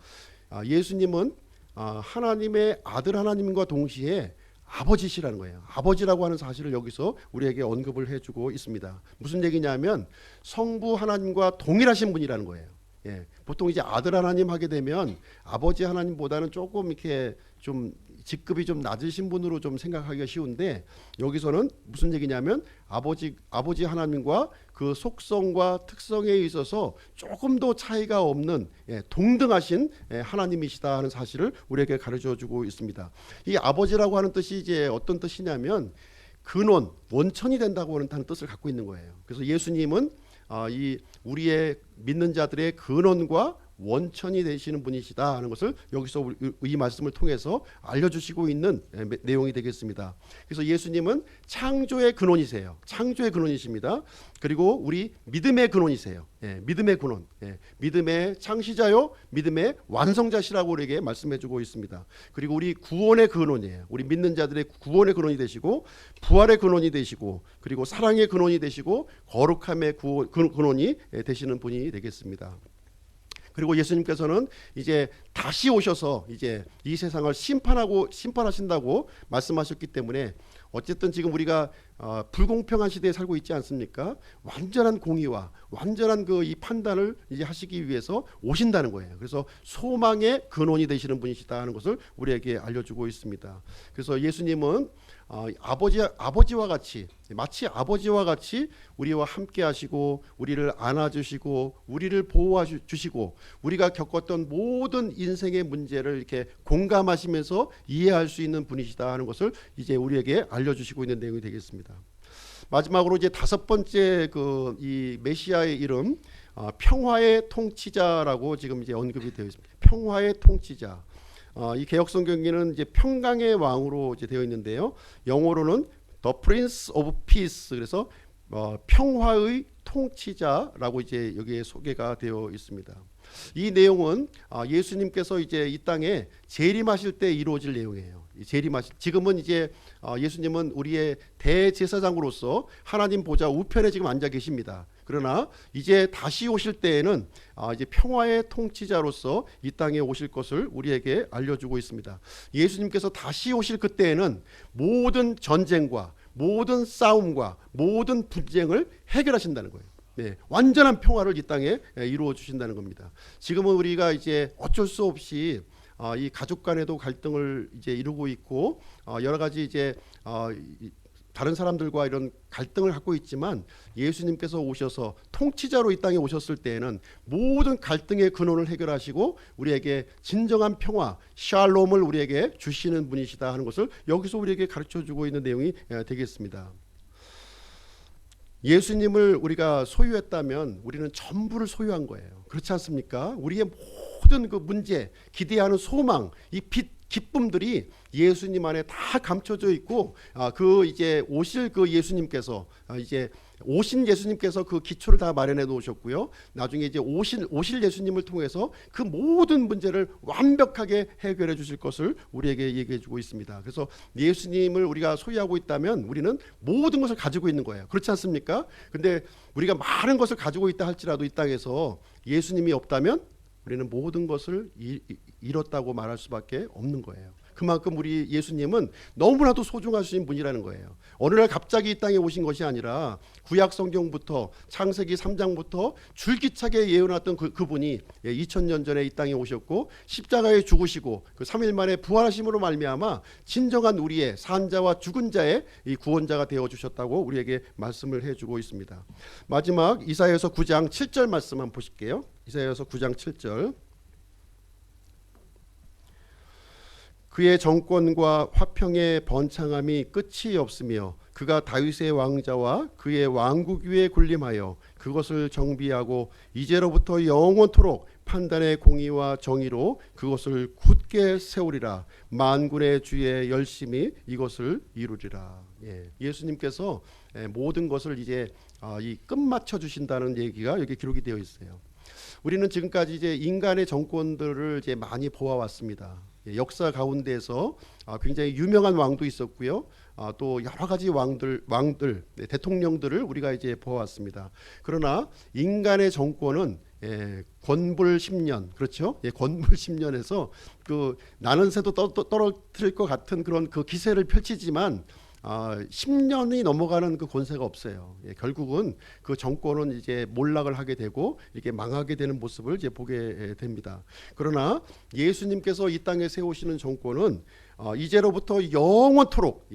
예수님은 하나님의 아들 하나님과 동시에 아버지시라는 거예요. 아버지라고 하는 사실을 여기서 우리에게 언급을 해주고 있습니다. 무슨 얘기냐면 성부 하나님과 동일하신 분이라는 거예요. 보통 이제 아들 하나님 하게 되면 아버지 하나님보다는 조금 이렇게 좀 직급이 좀 낮으신 분으로 좀 생각하기가 쉬운데, 여기서는 무슨 얘기냐면 아버지 하나님과 그 속성과 특성에 있어서 조금도 차이가 없는 동등하신 하나님이시다 하는 사실을 우리에게 가르쳐주고 있습니다. 이 아버지라고 하는 뜻이 이제 어떤 뜻이냐면 근원, 원천이 된다고 하는 뜻을 갖고 있는 거예요. 그래서 예수님은 이 우리의 믿는 자들의 근원과 원천이 되시는 분이시다 하는 것을 여기서 이 말씀을 통해서 알려주시고 있는 내용이 되겠습니다. 그래서 예수님은 창조의 근원이세요. 창조의 근원이십니다. 그리고 우리 믿음의 근원이세요. 믿음의 근원, 믿음의 창시자요, 믿음의 완성자시라고 우리에게 말씀해주고 있습니다. 그리고 우리 구원의 근원이에요. 우리 믿는 자들의 구원의 근원이 되시고, 부활의 근원이 되시고, 그리고 사랑의 근원이 되시고, 거룩함의 근원이 되시는 분이 되겠습니다. 그리고 예수님께서는 이제 다시 오셔서 이제 이 세상을 심판하신다고 말씀하셨기 때문에 어쨌든 지금 우리가 불공평한 시대에 살고 있지 않습니까? 완전한 공의와 완전한 그 이 판단을 이제 하시기 위해서 오신다는 거예요. 그래서 소망의 근원이 되시는 분이시다 하는 것을 우리에게 알려주고 있습니다. 그래서 예수님은 아버지와 같이, 마치 아버지와 같이 우리와 함께 하시고 우리를 안아주시고 우리를 보호해 주시고 우리가 겪었던 모든 인생의 문제를 이렇게 공감하시면서 이해할 수 있는 분이시다 하는 것을 이제 우리에게 알려주시고 있는 내용이 되겠습니다. 마지막으로 이제 다섯 번째 이 메시아의 이름, 평화의 통치자라고 지금 이제 언급이 되어 있습니다. 평화의 통치자. 이 개역 성경에는 이제 평강의 왕으로 이제 되어 있는데요. 영어로는 The Prince of Peace. 그래서 평화의 통치자라고 이제 여기에 소개가 되어 있습니다. 이 내용은 예수님께서 이제 이 땅에 재림하실 때 이루어질 내용이에요. 지금은 이제 예수님은 우리의 대제사장으로서 하나님 보좌 우편에 지금 앉아 계십니다. 그러나 이제 다시 오실 때에는 이제 평화의 통치자로서 이 땅에 오실 것을 우리에게 알려주고 있습니다. 예수님께서 다시 오실 그때에는 모든 전쟁과 모든 싸움과 모든 분쟁을 해결하신다는 거예요. 네, 완전한 평화를 이 땅에 이루어 주신다는 겁니다. 지금은 우리가 이제 어쩔 수 없이 이 가족 간에도 갈등을 이제 이루고 있고 여러 가지 이제 다른 사람들과 이런 갈등을 갖고 있지만 예수님께서 오셔서 통치자로 이 땅에 오셨을 때에는 모든 갈등의 근원을 해결하시고 우리에게 진정한 평화, 샬롬을 우리에게 주시는 분이시다 하는 것을 여기서 우리에게 가르쳐주고 있는 내용이 되겠습니다. 예수님을 우리가 소유했다면 우리는 전부를 소유한 거예요. 그렇지 않습니까? 우리의 모든 그 문제, 기대하는 소망, 이 기쁨들이 예수님 안에 다 감춰져 있고 그 이제 오실 그 예수님께서 이제 오신 예수님께서 그 기초를 다 마련해 놓으셨고요. 나중에 이제 오실 예수님을 통해서 그 모든 문제를 완벽하게 해결해 주실 것을 우리에게 얘기해 주고 있습니다. 그래서 예수님을 우리가 소유하고 있다면 우리는 모든 것을 가지고 있는 거예요. 그렇지 않습니까? 근데 우리가 많은 것을 가지고 있다 할지라도 이 땅에서 예수님이 없다면 우리는 모든 것을 잃었다고 말할 수밖에 없는 거예요. 그만큼 우리 예수님은 너무나도 소중하신 분이라는 거예요. 어느 날 갑자기 이 땅에 오신 것이 아니라 구약 성경부터 창세기 3장부터 줄기차게 예언했던 그분이 2000년 전에 이 땅에 오셨고 십자가에 죽으시고 그 3일 만에 부활하심으로 말미암아 진정한 우리의 산자와 죽은 자의 이 구원자가 되어 주셨다고 우리에게 말씀을 해주고 있습니다. 마지막 이사야서 9장 7절 말씀 한번 보실게요. 이사야서 9장 7절. 그의 정권과 화평의 번창함이 끝이 없으며 그가 다윗의 왕자와 그의 왕국 위에 군림하여 그것을 정비하고 이제로부터 영원토록 판단의 공의와 정의로 그것을 굳게 세우리라. 만군의 주의 열심히 이것을 이루리라. 예수님께서 모든 것을 이제 이 끝마쳐 주신다는 얘기가 여기 기록이 되어 있어요. 우리는 지금까지 이제 인간의 정권들을 이제 많이 보아왔습니다. 역사 가운데서 굉장히 유명한 왕도 있었고요. 또 여러 가지 왕들, 대통령들을 우리가 이제 보아왔습니다. 그러나 인간의 정권은 권불 10년, 그렇죠? 권불 10년에서 그 나는 새도 떨어뜨릴 것 같은 그런 그 기세를 펼치지만 10년이 넘어가는 그 권세가 없어요. 결국은 그 정권은 이제 몰락을 하게 되고 이렇게 망하게 되는 모습을 이제 보게 됩니다. 그러나 예수님께서 이 땅에 세우시는 정권은 이제로부터 영원토록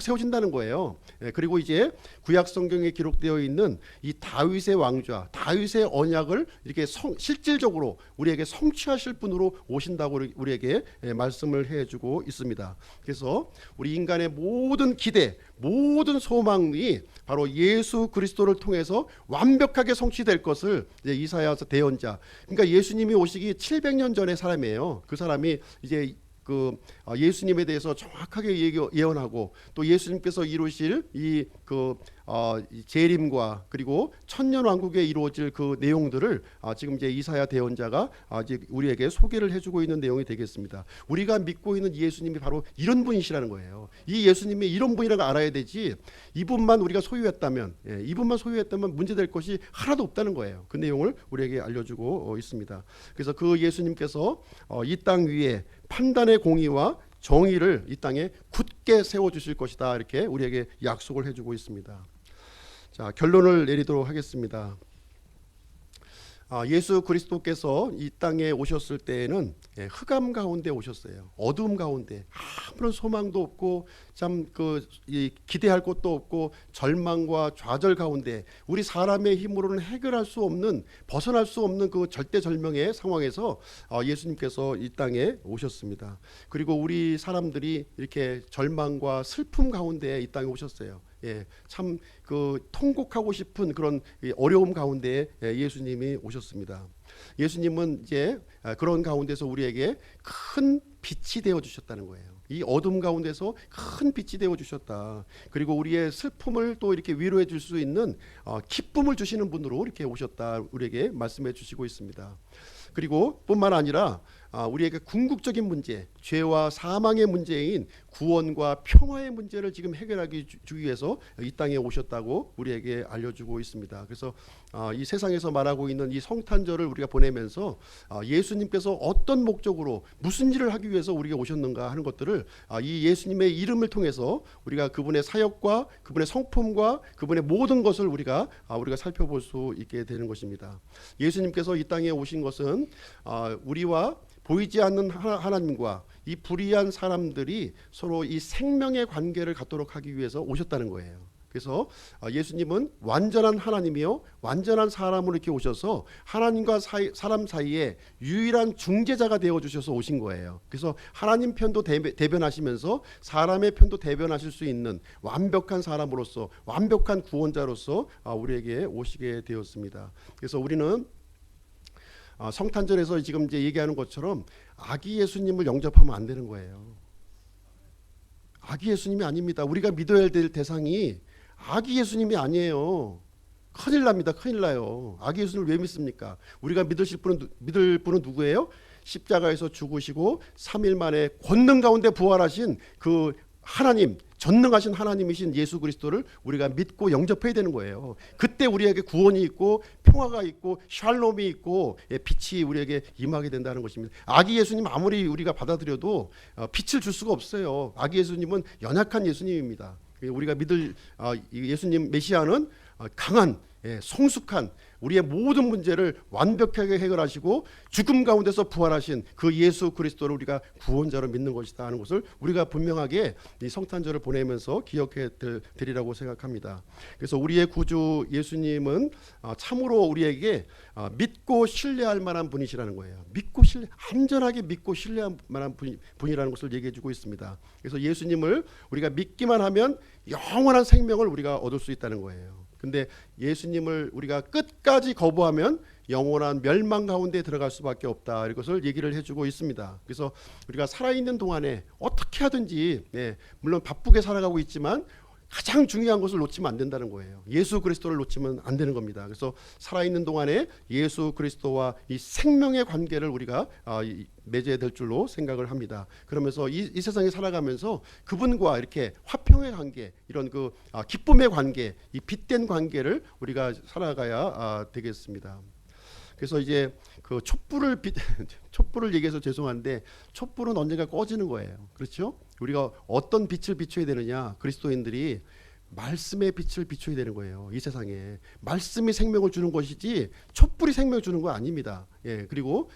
세워진다는 거예요. 그리고 이제 구약 성경에 기록되어 있는 이 다윗의 왕좌, 다윗의 언약을 이렇게 실질적으로 우리에게 성취하실 분으로 오신다고 우리에게 말씀을 해주고 있습니다. 그래서 우리 인간의 모든 기대, 모든 소망이 바로 예수 그리스도를 통해서 완벽하게 성취될 것을 이제 이사야서 대언자, 그러니까 예수님이 오시기 700년 전의 사람이에요. 그 사람이 이제 그 예수님에 대해서 정확하게 예언하고 또 예수님께서 이루실 이 그 이 재림과 그리고 천년 왕국에 이루어질 그 내용들을 지금 이제 이사야 대언자가 이제 우리에게 소개를 해주고 있는 내용이 되겠습니다. 우리가 믿고 있는 예수님이 바로 이런 분이시라는 거예요. 이 예수님이 이런 분이라는 걸 알아야 되지, 이분만 우리가 소유했다면, 이분만 소유했다면 문제될 것이 하나도 없다는 거예요. 그 내용을 우리에게 알려주고 있습니다. 그래서 그 예수님께서 이 땅 위에 판단의 공의와 정의를 이 땅에 굳게 세워주실 것이다, 이렇게 우리에게 약속을 해주고 있습니다. 자, 결론을 내리도록 하겠습니다. 예수 그리스도께서 이 땅에 오셨을 때에는 흑암 가운데 오셨어요. 어두움 가운데 아무런 소망도 없고 참 기대할 것도 없고 절망과 좌절 가운데 우리 사람의 힘으로는 해결할 수 없는, 벗어날 수 없는 그 절대절명의 상황에서 예수님께서 이 땅에 오셨습니다. 그리고 우리 사람들이 이렇게 절망과 슬픔 가운데 이 땅에 오셨어요. 참 통곡하고 싶은 그런 어려움 가운데 예수님이 오셨습니다. 예수님은 이제 그런 가운데서 우리에게 큰 빛이 되어 주셨다는 거예요. 이 어둠 가운데서 큰 빛이 되어 주셨다. 그리고 우리의 슬픔을 또 이렇게 위로해 줄 수 있는 기쁨을 주시는 분으로 이렇게 오셨다, 우리에게 말씀해 주시고 있습니다. 그리고 뿐만 아니라 우리에게 궁극적인 문제, 죄와 사망의 문제인 구원과 평화의 문제를 지금 해결하기 위해서 이 땅에 오셨다고 우리에게 알려주고 있습니다. 그래서 이 세상에서 말하고 있는 이 성탄절을 우리가 보내면서 예수님께서 어떤 목적으로 무슨 일을 하기 위해서 우리가 오셨는가 하는 것들을 이 예수님의 이름을 통해서 우리가 그분의 사역과 그분의 성품과 그분의 모든 것을 우리가 살펴볼 수 있게 되는 것입니다. 예수님께서 이 땅에 오신 것은 우리와 보이지 않는 하나님과 이 불의한 사람들이 서로 이 생명의 관계를 갖도록 하기 위해서 오셨다는 거예요. 그래서 예수님은 완전한 하나님이요 완전한 사람으로 이렇게 오셔서 하나님과 사람 사이에 유일한 중재자가 되어 주셔서 오신 거예요. 그래서 하나님 편도 대변하시면서 사람의 편도 대변하실 수 있는 완벽한 사람으로서, 완벽한 구원자로서 우리에게 오시게 되었습니다. 그래서 우리는 성탄절에서 지금 이제 얘기하는 것처럼 아기 예수님을 영접하면 안 되는 거예요. 아기 예수님이 아닙니다. 우리가 믿어야 될 대상이 아기 예수님이 아니에요. 큰일 납니다. 큰일 나요. 아기 예수님을 왜 믿습니까? 우리가 믿을 분은 누구예요? 십자가에서 죽으시고 3일 만에 권능 가운데 부활하신 그 하나님, 전능하신 하나님이신 예수 그리스도를 우리가 믿고 영접해야 되는 거예요. 그때 우리에게 구원이 있고 평화가 있고 샬롬이 있고 빛이 우리에게 임하게 된다는 것입니다. 아기 예수님 아무리 우리가 받아들여도 빛을 줄 수가 없어요. 아기 예수님은 연약한 예수님입니다. 우리가 믿을 예수님 메시아는 강한, 성숙한, 우리의 모든 문제를 완벽하게 해결하시고 죽음 가운데서 부활하신 그 예수 그리스도를 우리가 구원자로 믿는 것이다 하는 것을 우리가 분명하게 이 성탄절을 보내면서 기억해 드리라고 생각합니다. 그래서 우리의 구주 예수님은 참으로 우리에게 믿고 신뢰할 만한 분이시라는 거예요. 안전하게 믿고 신뢰할 만한 분이라는 것을 얘기해 주고 있습니다. 그래서 예수님을 우리가 믿기만 하면 영원한 생명을 우리가 얻을 수 있다는 거예요. 근데 예수님을 우리가 끝까지 거부하면 영원한 멸망 가운데 들어갈 수밖에 없다, 이것을 얘기를 해주고 있습니다. 그래서 우리가 살아있는 동안에 어떻게 하든지, 물론 바쁘게 살아가고 있지만 가장 중요한 것을 놓치면 안 된다는 거예요. 예수 그리스도를 놓치면 안 되는 겁니다. 그래서 살아있는 동안에 예수 그리스도와 이 생명의 관계를 우리가 맺어야 될 줄로 생각을 합니다. 그러면서 이 세상에 살아가면서 그분과 이렇게 화평의 관계, 이런 기쁨의 관계, 이 빛된 관계를 우리가 살아가야 되겠습니다. 그래서 이제 촛불을 얘기해서 죄송한데, 촛불은 언젠가 꺼지는 거예요. 그렇죠? 우리가 어떤 빛을 비춰야 되느냐? 그리스도인들이 말씀의 빛을 비춰야 되는 거예요. 이 세상에 말씀이 생명을 주는 것이지 촛불이 생명을 주는 거 아닙니다. 그리고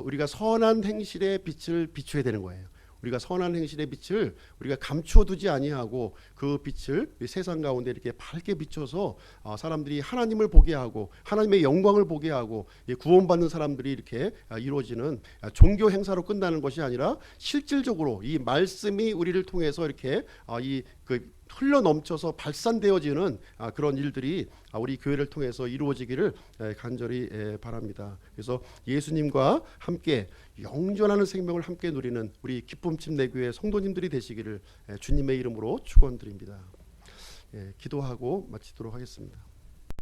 우리가 선한 행실의 빛을 비춰야 되는 거예요. 우리가 선한 행실의 빛을 우리가 감추어 두지 아니하고 그 빛을 세상 가운데 이렇게 밝게 비춰서 사람들이 하나님을 보게 하고 하나님의 영광을 보게 하고 구원받는 사람들이 이렇게 이루어지는 종교 행사로 끝나는 것이 아니라 실질적으로 이 말씀이 우리를 통해서 이렇게 흘러 넘쳐서 발산되어지는 그런 일들이 우리 교회를 통해서 이루어지기를 간절히 바랍니다. 그래서 예수님과 함께 영존하는 생명을 함께 누리는 우리 기쁨 침례교회 성도님들이 되시기를 주님의 이름으로 축원드립니다. 기도하고 마치도록 하겠습니다.